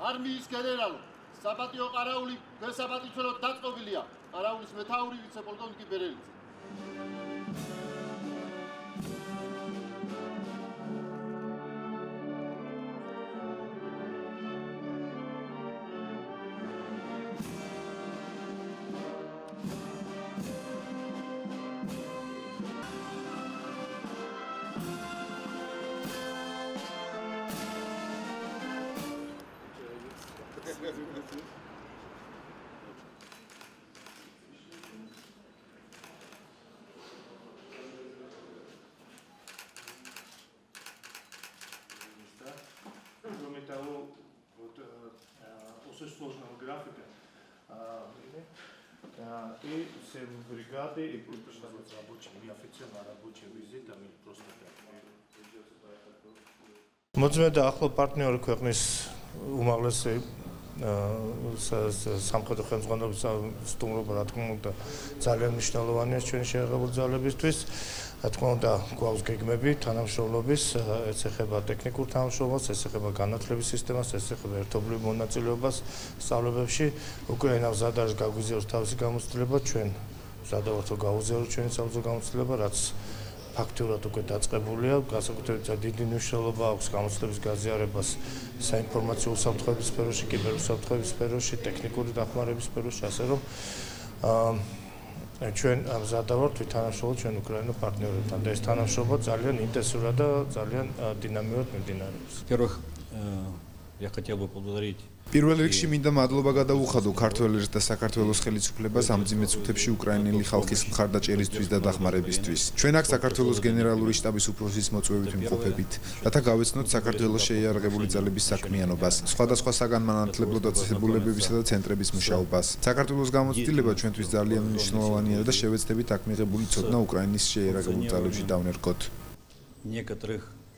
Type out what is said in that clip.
არმიის გენერალო, საპატიო ყარაული გესაპატიცველოდ დაწყობილია. ყარაულის მეთაური ვიცე-პოლკოვნიკი ბერელიძე. Кроме того, вот очень сложного графика. И все бригады, и рабочие, неофициально рабочие визиты, они просто так. მოძმედა ახლო პარტნიორი ქვეყნის უმაღლესი სამხედრო ხელმძღვანელობის სტუმრობა, რა თქმა უნდა, ძალიან მნიშვნელოვანია ჩვენი შეერთებული ძალებისთვის. რა თქმა უნდა, გვაქვს გეგმები თანამშრომლობის, ეს ეხება ტექნიკურ თანამშრომლობას, ეს ეხება განათლების სისტემას, ეს ეხება ერთობლივ მონაწილეობას სწავლებებში. უკრაინა მზად არის გაგვიზიაროს თავისი გამოცდილება, ჩვენ მზად ვართ გავუზიაროთ ჩვენი საბრძოლო გამოცდილება, რაც ფაქტურად უკვე დაწყებულია, განსაკუთრებით დიდი მნიშვნელობა აქვს გამოცდილების გაზიარებას საინფორმაციო უსაფრთხოების სფეროში, კიბერუსაფრთხოების სფეროში, ტექნიკური დახმარების სფეროში, ასე რომ ჩვენ მზად ვართ ვითანამშრომლოთ ჩვენ უკრაინულ პარტნიორებთან და ეს თანამშრომლობა ძალიან ინტენსიურად და ძალიან დინამიურად მიმდინარეობს. Во-первых, я хотел бы поблагодарить პირველ რიგში მინდა მადლობა გადავუხადო ქართველ ერს და საქართველოს ხელისუფლებას ამ ძიმე წუთებში უკრაინელი ხალხის მხარდაჭერისთვის და დახმარებისთვის. ჩვენ აქ საქართველოს გენერალური შტაბის უფროსის მოწვევით ვიმყოფებით, რათა გავეცნოთ საქართველოს შეიარაღებული ძალების საქმიანობას, სხვადასხვა საგანმანათლებლო დაწესებულებებისა და ცენტრების მუშაობას. საქართველოს გამოცდილება ჩვენთვის ძალიან მნიშვნელოვანია და შევეცდებით აქ მიღებული ცოდნა უკრაინის შეიარაღებულ ძალებში დავნერგოთ. некоторых